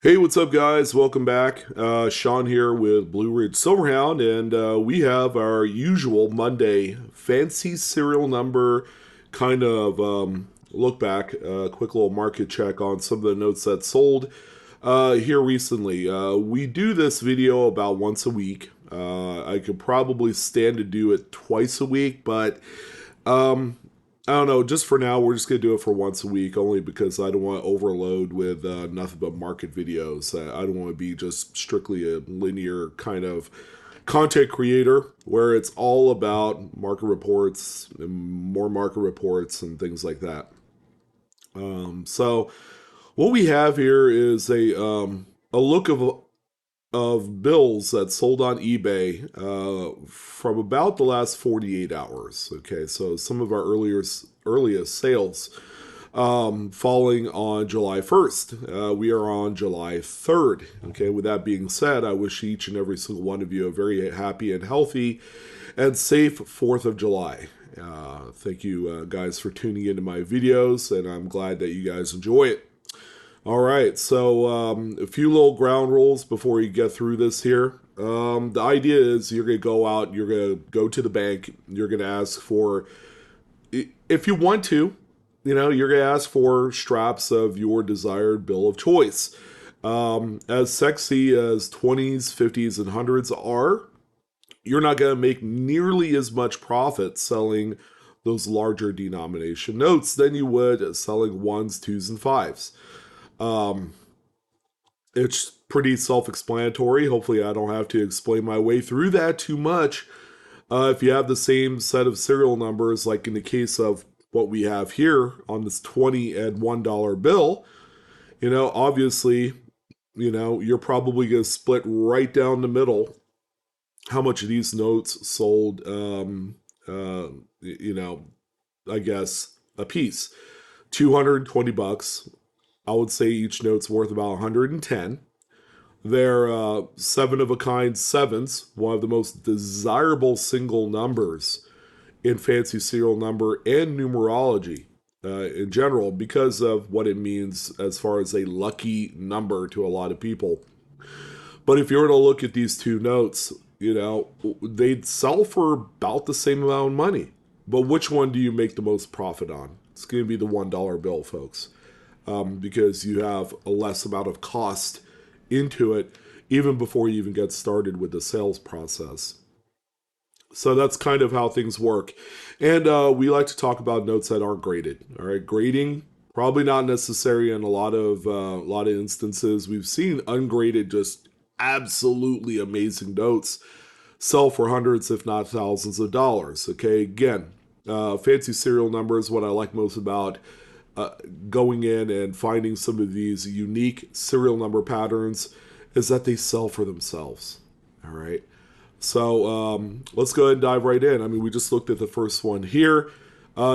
Hey, what's up, guys? Welcome back. Sean here with BlueRidgeSilverhound, and we have our usual Monday fancy serial number kind of look back, quick little market check on some of the notes that sold here recently. We do this video about once a week. I could probably stand to do it twice a week, but um, I don't know. Just for now, we're just gonna do it for once a week, only because I don't want to overload with nothing but market videos. I don't want to be just strictly a linear kind of content creator where it's all about market reports and more market reports and things like that. So what we have here is a look of bills that sold on eBay from about the last 48 hours. Okay, so some of our earliest sales falling on July 1st. We are on July 3rd. Okay, with that being said, I wish each and every single one of you a very happy and healthy and safe 4th of July. Thank you guys for tuning into my videos, and I'm glad that you guys enjoy it. All right, so a few little ground rules before you get through this here. The idea is you're going to go out, you're going to go to the bank, you're going to ask for, if you want to, you're going to ask for straps of your desired bill of choice. As sexy as 20s, 50s, and 100s are, you're not going to make nearly as much profit selling those larger denomination notes than you would selling ones, twos, and fives. Um, it's pretty self-explanatory. Hopefully, I don't have to explain my way through that too much. If you have the same set of serial numbers, like in the case of what we have here on this 20 and $1 bill, obviously, you're probably going to split right down the middle how much of these notes sold, uh, I guess, a piece. 220 bucks. I would say each note's worth about 110. They're seven of a kind sevens, one of the most desirable single numbers in fancy serial number and numerology in general because of what it means as far as a lucky number to a lot of people. But if you were to look at these two notes, they'd sell for about the same amount of money. But which one do you make the most profit on? It's going to be the $1 bill, folks, because you have a less amount of cost into it even before you even get started with the sales process. So that's kind of how things work. And we like to talk about notes that aren't graded. All right, grading probably not necessary in a lot of instances. We've seen ungraded, just absolutely amazing notes sell for hundreds, if not thousands of dollars. Okay, again, fancy serial numbers. What I like most about uh, going in and finding some of these unique serial number patterns is that they sell for themselves. All right. So let's go ahead and dive right in. I mean, we just looked at the first one here.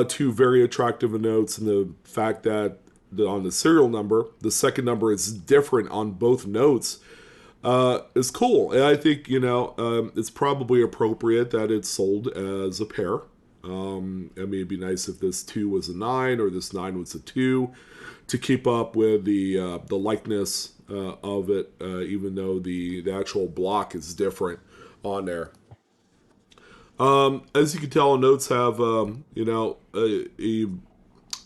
Two very attractive notes, and the fact that on the serial number, the second number is different on both notes is cool. And I think, it's probably appropriate that it's sold as a pair. I mean, it'd be nice if this 2 was a 9 or this 9 was a 2 to keep up with the likeness of it, even though the actual block is different on there. As you can tell, notes have a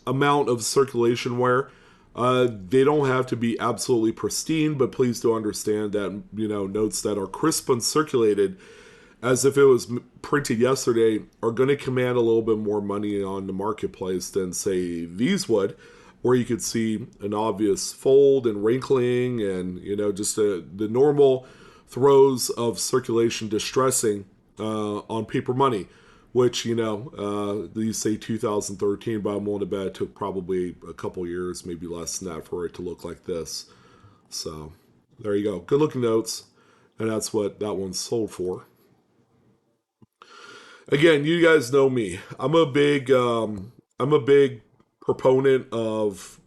amount of circulation wear. They don't have to be absolutely pristine, but please do understand that notes that are crisp and circulated, as if it was printed yesterday, are going to command a little bit more money on the marketplace than say these would, where you could see an obvious fold and wrinkling and just the normal throes of circulation distressing on paper money, which these say 2013, but I'm willing to bet it took probably a couple years, maybe less than that, for it to look like this. So there you go, good looking notes, and that's what that one's sold for. Again, you guys know me. I'm a big proponent of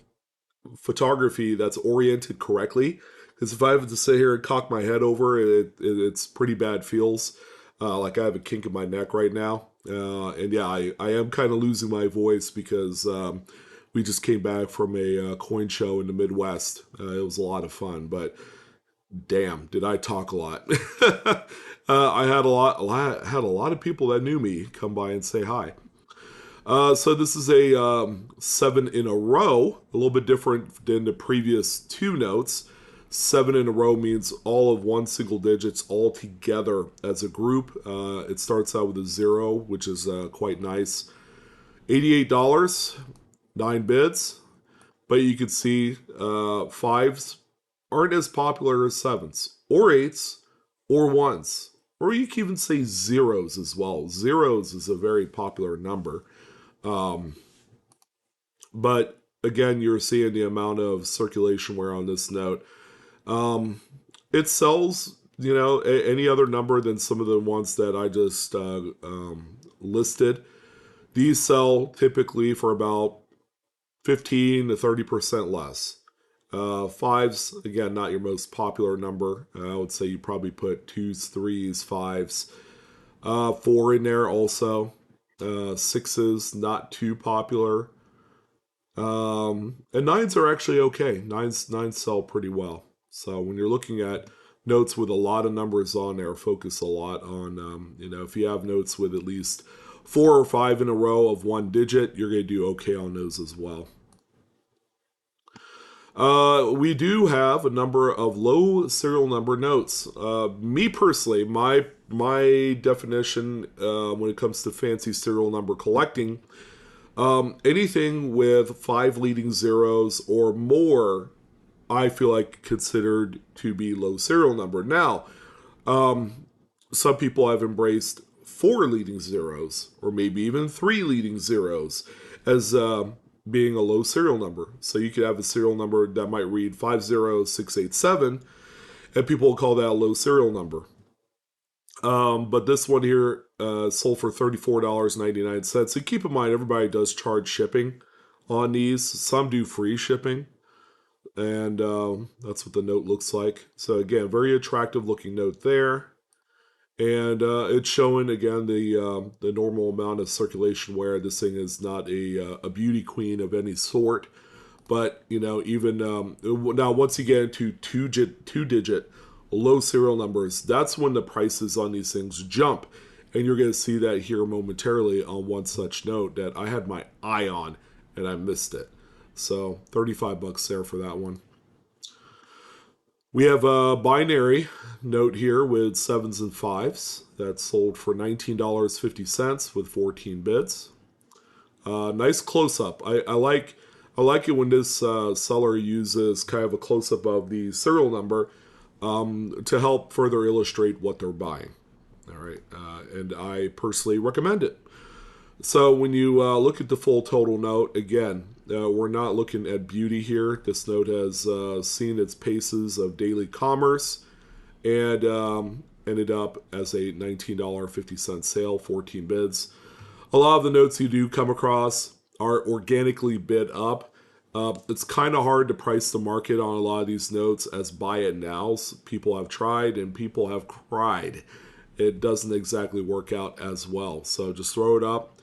photography that's oriented correctly. Because if I have to sit here and cock my head over it, it's pretty bad feels. Like I have a kink in my neck right now. And yeah, I am kind of losing my voice because We just came back from a coin show in the Midwest. It was a lot of fun, but damn, did I talk a lot. I had had a lot of people that knew me come by and say hi. So this is a 7 in a row, a little bit different than the previous two notes. 7 in a row means all of one single digits all together as a group. It starts out with a 0, which is quite nice. $88, 9 bids, but you can see fives aren't as popular as sevens, or eights, or ones. Or you can even say zeros as well. Zeros is a very popular number. But again, you're seeing the amount of circulation wear on this note. It sells, any other number than some of the ones that I just listed. These sell typically for about 15 to 30% less. Fives, again, not your most popular number. I would say you probably put twos, threes, fives. Four in there also. Sixes, not too popular. And nines are actually okay. Nines sell pretty well. So when you're looking at notes with a lot of numbers on there, focus a lot on, if you have notes with at least 4 or 5 in a row of one digit, you're going to do okay on those as well. We do have a number of low serial number notes. Me personally, my definition when it comes to fancy serial number collecting, anything with 5 leading zeros or more, I feel like considered to be low serial number. Now, some people have embraced 4 leading zeros or maybe even 3 leading zeros as being a low serial number. So you could have a serial number that might read 50687, and people will call that a low serial number. But this one here sold for $34.99. So keep in mind, everybody does charge shipping on these. Some do free shipping, and that's what the note looks like. So again, very attractive looking note there. And it's showing again the normal amount of circulation wear. This thing is not a beauty queen of any sort, but even now once you get into two digit low serial numbers, that's when the prices on these things jump, and you're going to see that here momentarily on one such note that I had my eye on and I missed it. So $35 there for that one. We have a binary note here with 7s and 5s that sold for $19.50 with 14 bids. Nice close-up. I like it when this seller uses kind of a close-up of the serial number to help further illustrate what they're buying. All right, and I personally recommend it. So when you look at the full total note, again, we're not looking at beauty here. This note has seen its paces of daily commerce and ended up as a $19.50 sale, 14 bids. A lot of the notes you do come across are organically bid up. It's kind of hard to price the market on a lot of these notes as buy it nows. People have tried and people have cried. It doesn't exactly work out as well. So just throw it up.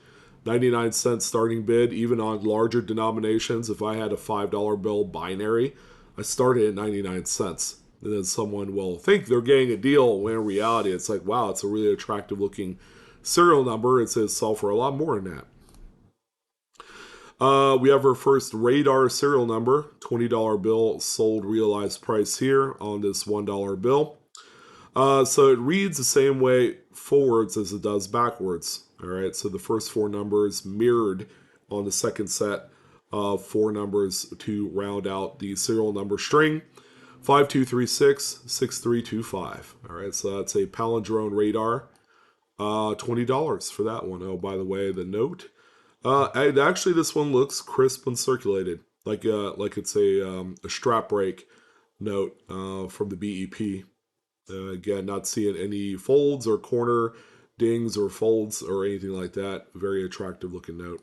99-cent starting bid, even on larger denominations. If I had a $5 bill binary, I started at 99 cents. And then someone will think they're getting a deal when in reality it's like, wow, it's a really attractive looking serial number. It says sell for a lot more than that. We have our first radar serial number, $20 bill, sold realized price here on this $1 bill. So it reads the same way forwards as it does backwards. All right, so the first 4 numbers mirrored on the second set of 4 numbers to round out the serial number string. 5236 6325. All right, so that's a palindrome radar. $20 for that one. Oh, by the way, the note. Actually, this one looks crisp and circulated, like it's a strap break note from the BEP. Again, not seeing any folds or corner dings or folds or anything like that. Very attractive looking note.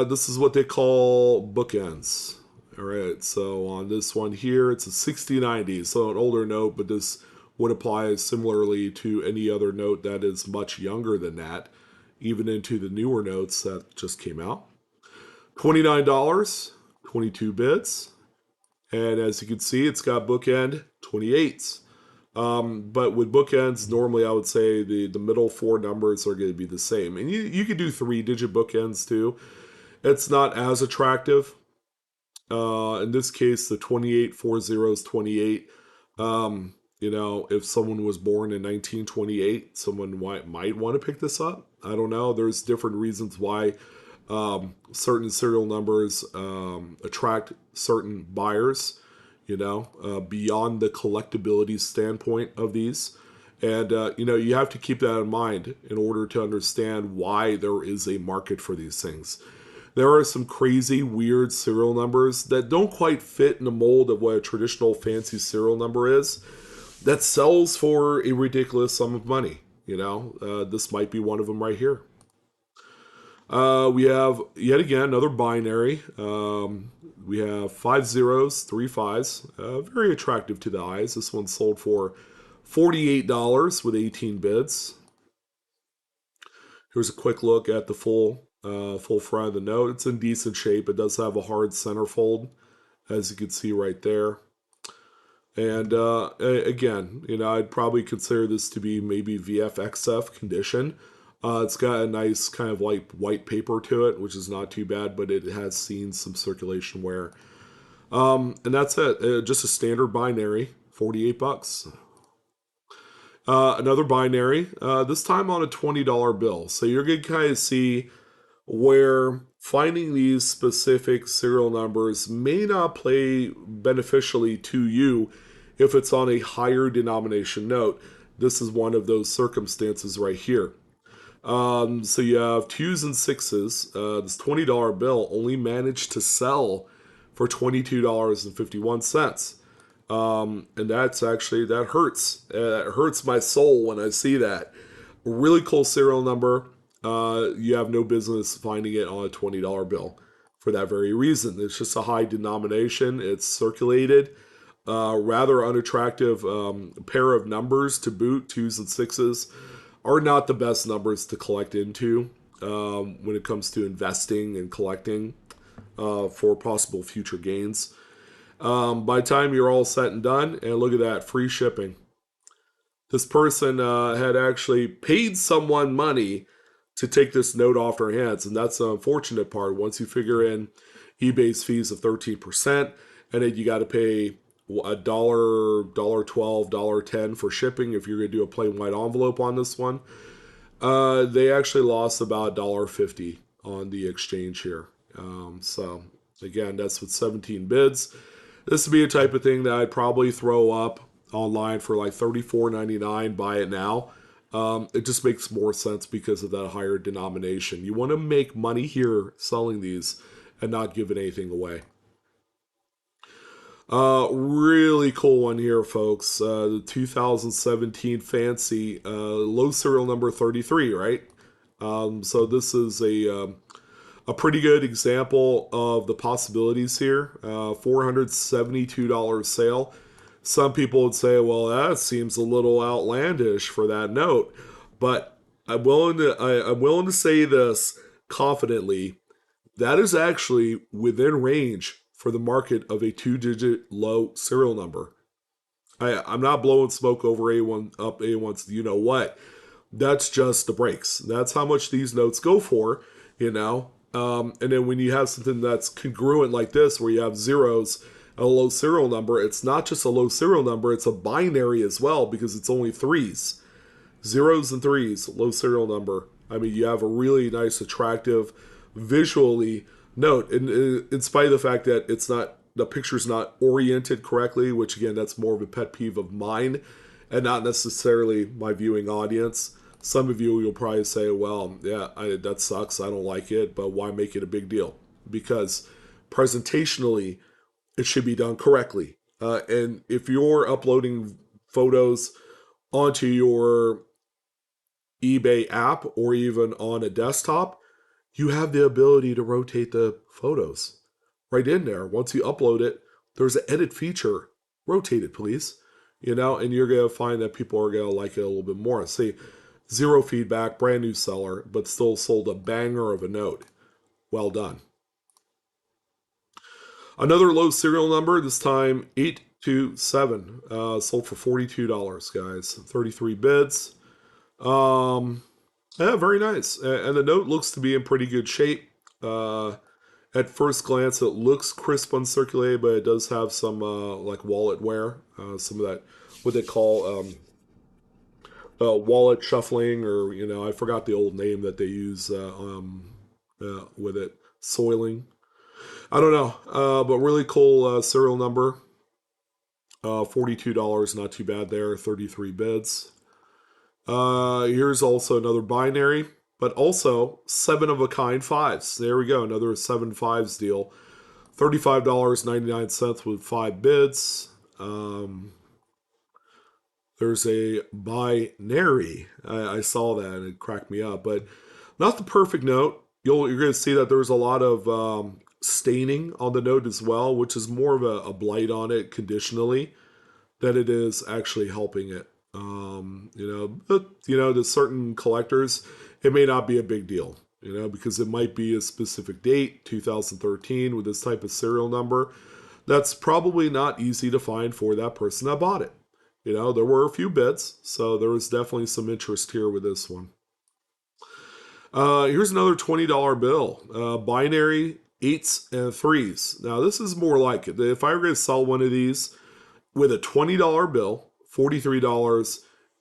This is what they call bookends. All right, so on this one here, it's a 6090, so an older note, but this would apply similarly to any other note that is much younger than that, even into the newer notes that just came out. $29, 22 bids. And as you can see, it's got bookend 28s. But with bookends, normally I would say the middle four numbers are going to be the same. And you could do 3-digit bookends too. It's not as attractive. In this case, the 28 4 zeros 28. If someone was born in 1928, someone might want to pick this up. I don't know. There's different reasons why certain serial numbers attract certain buyers, beyond the collectability standpoint of these. And, you have to keep that in mind in order to understand why there is a market for these things. There are some crazy, weird serial numbers that don't quite fit in the mold of what a traditional fancy serial number is, that sells for a ridiculous sum of money. This might be one of them right here. We have, yet again, another binary. We have 5 zeros, 3 fives. Very attractive to the eyes. This one sold for $48 with 18 bids. Here's a quick look at the full front of the note. It's in decent shape. It does have a hard centerfold, as you can see right there. And again, I'd probably consider this to be maybe VFXF condition. It's got a nice kind of like white paper to it, which is not too bad, but it has seen some circulation wear. And that's it. Just a standard binary, $48. Another binary, this time on a $20 bill. So you're going to kind of see where finding these specific serial numbers may not play beneficially to you if it's on a higher denomination note. This is one of those circumstances right here. So you have 2s and 6s. This $20 bill only managed to sell for $22.51. And that hurts. It hurts my soul when I see that. A really cool serial number. You have no business finding it on a $20 bill for that very reason. It's just a high denomination. It's circulated. Rather unattractive pair of numbers to boot. 2s and 6s are not the best numbers to collect into when it comes to investing and collecting for possible future gains. By the time you're all set and done, and look at that, free shipping. This person had actually paid someone money to take this note off their hands, and that's the unfortunate part. Once you figure in eBay's fees of 13%, and then you got to pay $1, $12, $10 for shipping if you're going to do a plain white envelope on this one. They actually lost about $1.50 on the exchange here. So again, that's with 17 bids. This would be a type of thing that I'd probably throw up online for like $34.99. Buy it now. It just makes more sense because of that higher denomination. You want to make money here selling these and not giving anything away. Really cool one here, folks. The 2017 Fancy, low serial number 33, right? So this is a pretty good example of the possibilities here. $472 sale. Some people would say, well, that seems a little outlandish for that note. But I'm willing to say this confidently. That is actually within range for the market of a 2-digit low serial number. I'm not blowing smoke over A1 up A1's, you know what. That's just the breaks. That's how much these notes go for, And then when you have something that's congruent like this, where you have zeros, a low serial number, it's not just a low serial number, it's a binary as well because it's only threes. Zeros and threes, low serial number. I mean, you have a really nice, attractive, visually note. And in spite of the fact that the picture's not oriented correctly, which again, that's more of a pet peeve of mine and not necessarily my viewing audience. Some of you will probably say, well, yeah, that sucks. I don't like it, but why make it a big deal? Because presentationally, it should be done correctly. And if you're uploading photos onto your eBay app or even on a desktop, you have the ability to rotate the photos right in there. Once you upload it, there's an edit feature. Rotate it, please. And you're going to find that people are going to like it a little bit more. See, zero feedback, brand new seller, but still sold a banger of a note. Well done. Another low serial number, this time 827, sold for $42, guys. 33 bids. Um, yeah, very nice. And the note looks to be in pretty good shape. Uh, at first glance, it looks crisp uncirculated, but it does have some like wallet wear, some of that what they call wallet shuffling, or I forgot the old name that they use with it, soiling. I don't know, but really cool serial number. $42, not too bad there. 33 bids. Here's also another binary, but also seven of a kind fives. There we go, another seven fives deal. $35.99 with five bids. There's a binary. I saw that and it cracked me up, but not the perfect note. You're going to see that there's a lot of staining on the note as well, which is more of a blight on it conditionally than it is actually helping it. But to certain collectors, it may not be a big deal. Because it might be a specific date, 2013, with this type of serial number. That's probably not easy to find for that person that bought it. There were a few bids, so there was definitely some interest here with this one. Here's another $20 bill. Binary eights and threes. Now, this is more like it. If I were going to sell one of these with a $20 bill, $43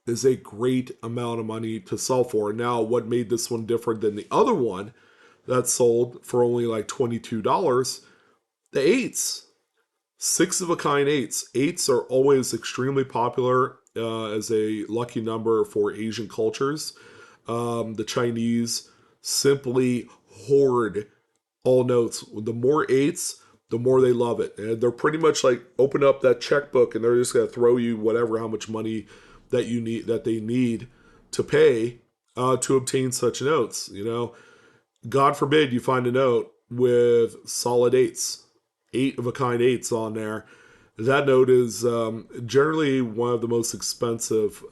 is a great amount of money to sell for. Now, what made this one different than the other one that sold for only like $22? The eights. Six of a kind eights. Eights are always extremely popular as a lucky number for Asian cultures. The Chinese simply hoard all notes. The more eights, the more they love it. And they're pretty much like open up that checkbook and they're just going to throw you whatever, how much money that they need to pay to obtain such notes. God forbid you find a note with solid eights, eight of a kind eights on there. That note is generally one of the most expensive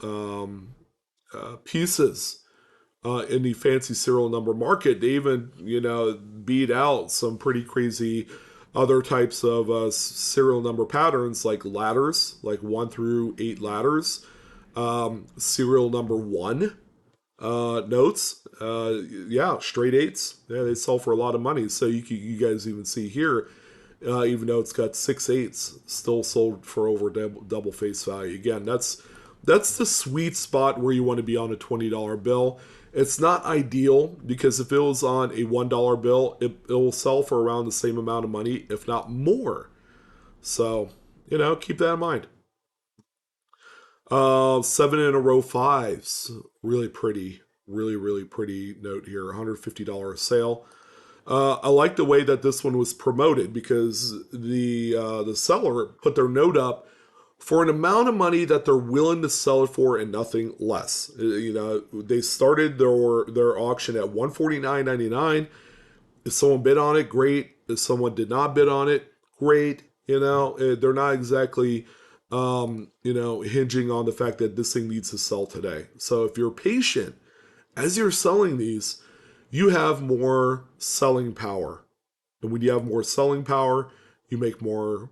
pieces in the fancy serial number market. They even, beat out some pretty crazy other types of serial number patterns like ladders, like 1 through 8 ladders, serial number one notes. Yeah, straight eights. Yeah, they sell for a lot of money. So you guys even see here, even though it's got 6 eights, still sold for over double face value. Again, that's the sweet spot where you want to be on a $20 bill. It's not ideal because if it was on a $1 bill, it will sell for around the same amount of money, if not more. So, keep that in mind. Seven in a row fives. Really pretty. Really, really pretty note here. $150 sale. I like the way that this one was promoted because the seller put their note up for an amount of money that they're willing to sell it for and nothing less. They started their auction at $149.99. If someone bid on it, great. If someone did not bid on it, great. They're not exactly hinging on the fact that this thing needs to sell today. So if you're patient as you're selling these, you have more selling power. And when you have more selling power, you make more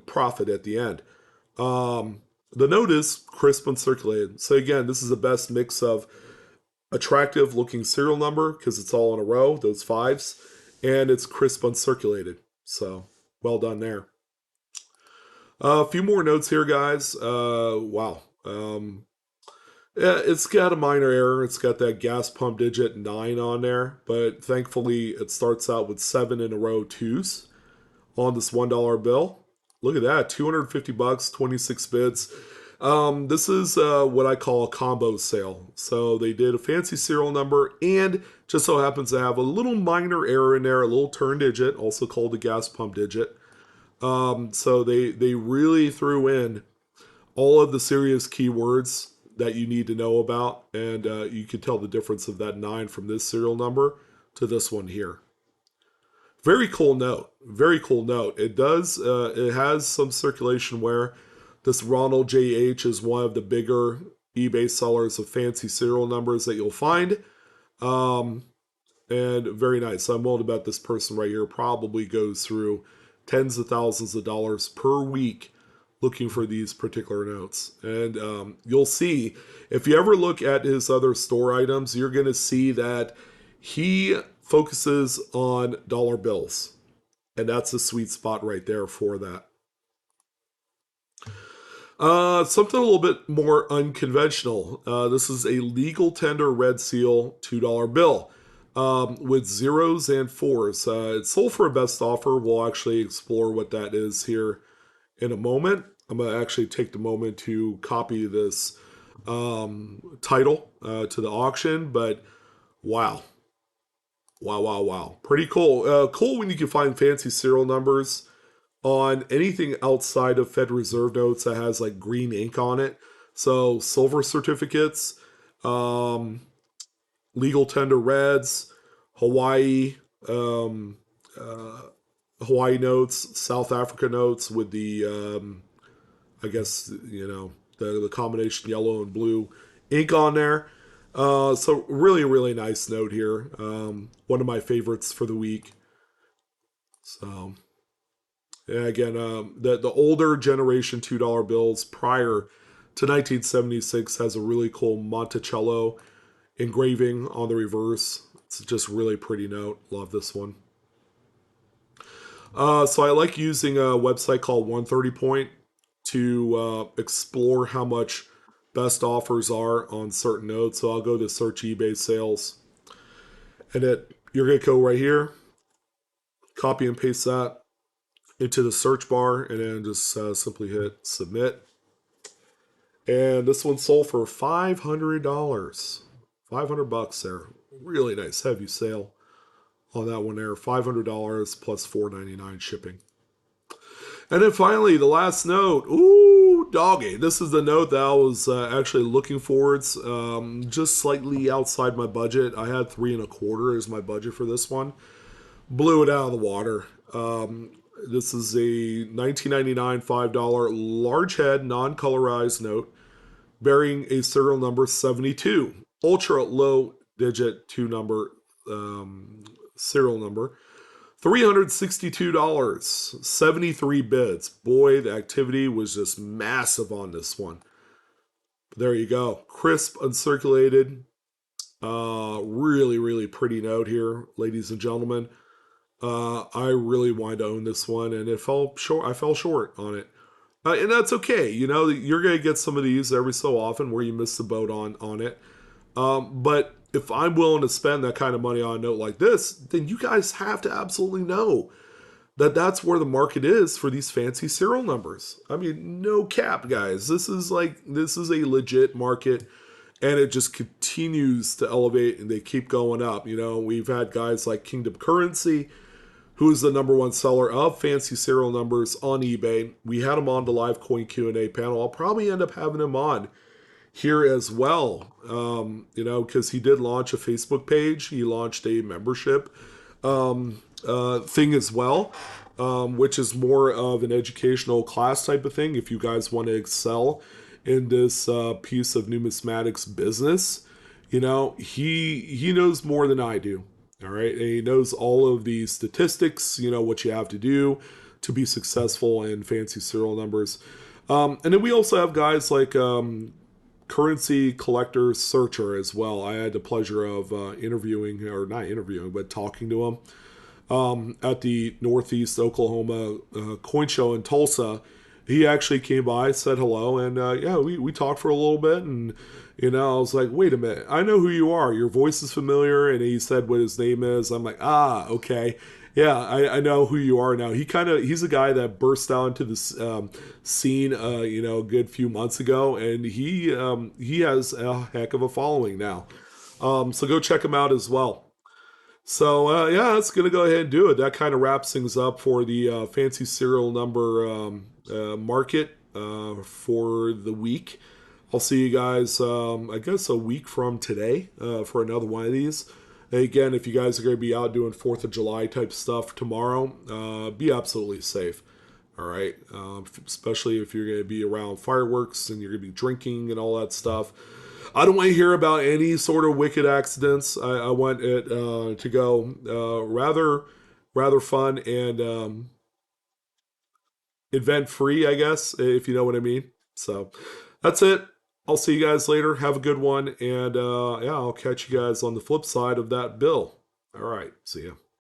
profit at the end. The note is crisp and circulated. So again, this is the best mix of attractive looking serial number because it's all in a row, those fives, and it's crisp uncirculated. So well done there. A few more notes here, guys. Wow. Yeah, it's got a minor error. It's got that gas pump digit 9 on there, but thankfully it starts out with 7 in a row twos on this $1 bill. Look at that, 250 bucks, 26 bids. This is what I call a combo sale. So they did a fancy serial number and just so happens to have a little minor error in there, a little turn digit, also called a gas pump digit. So they really threw in all of the serious keywords that you need to know about, and you can tell the difference of that 9 from this serial number to this one here. Very cool note. Very cool note. It has some circulation where this Ronald J.H. is one of the bigger eBay sellers of fancy serial numbers that you'll find. And very nice. I'm willing to bet this person right here probably goes through tens of thousands of dollars per week looking for these particular notes. And you'll see, if you ever look at his other store items, you're going to see that he focuses on dollar bills. And that's a sweet spot right there for that. Something a little bit more unconventional. This is a legal tender red seal $2 bill with zeros and fours. It's sold for a best offer. We'll actually explore what that is here in a moment. I'm going to actually take the moment to copy this title to the auction, but wow. Wow, wow, wow. Pretty cool. Cool when you can find fancy serial numbers on anything outside of Fed Reserve notes that has like green ink on it. So silver certificates, um, legal tender reds, Hawaii, um, uh, Hawaii notes, South Africa notes with the I guess the combination yellow and blue ink on there. So really, really nice note here. One of my favorites for the week. So yeah, again, the older generation $2 bills prior to 1976 has a really cool Monticello engraving on the reverse. It's just really pretty note. Love this one. So I like using a website called 130 Point to explore how much best offers are on certain notes. So I'll go to search eBay sales, and you're gonna go right here, copy and paste that into the search bar, and then just simply hit submit. And this one sold for $500. $500 there. Really nice heavy sale on that one there. $500 plus $4.99 shipping. And then finally, the last note. Ooh, doggy. This is the note that I was actually looking forwards. Just slightly outside my budget. I had 3.25 as my budget for this one. Blew it out of the water. This is a 1999 $5 large head non-colorized note bearing a serial number 72, ultra low digit two number serial number. $362, 73 bids. Boy, the activity was just massive on this one. There you go. Crisp, uncirculated. Really, really pretty note here, ladies and gentlemen. I really wanted to own this one, and it fell short. I fell short on it, and that's okay. You're gonna get some of these every so often where you miss the boat on it. But if I'm willing to spend that kind of money on a note like this, then you guys have to absolutely know that that's where the market is for these fancy serial numbers. I mean, no cap, guys. This is a legit market, and it just continues to elevate, and they keep going up. We've had guys like Kingdom Currency, who is the number one seller of fancy serial numbers on eBay. We had him on the live coin Q&A panel. I'll probably end up having him on here as well, because he did launch a Facebook page. He launched a membership thing as well, which is more of an educational class type of thing. If you guys want to excel in this piece of numismatics business, he knows more than I do. All right, and he knows all of the statistics. What you have to do to be successful in fancy serial numbers. And then we also have guys like Currency Collector Searcher as well. I had the pleasure of interviewing, or not interviewing, but talking to him at the Northeast Oklahoma coin show in Tulsa. He actually came by, said hello, and yeah, we talked for a little bit, and I was like, wait a minute, I know who you are. Your voice is familiar, and he said what his name is. I'm like, okay. Yeah, I know who you are now. He's a guy that burst out into this scene, a good few months ago, and he has a heck of a following now. So go check him out as well. So yeah, that's gonna go ahead and do it. That kind of wraps things up for the fancy serial number market for the week. I'll see you guys, I guess, a week from today for another one of these. Again, if you guys are going to be out doing 4th of July type stuff tomorrow, be absolutely safe. All right. Especially if you're going to be around fireworks and you're going to be drinking and all that stuff. I don't want to hear about any sort of wicked accidents. I want it to go rather fun and event free, I guess, if you know what I mean. So that's it. I'll see you guys later. Have a good one. And yeah, I'll catch you guys on the flip side of that bill. All right. See ya.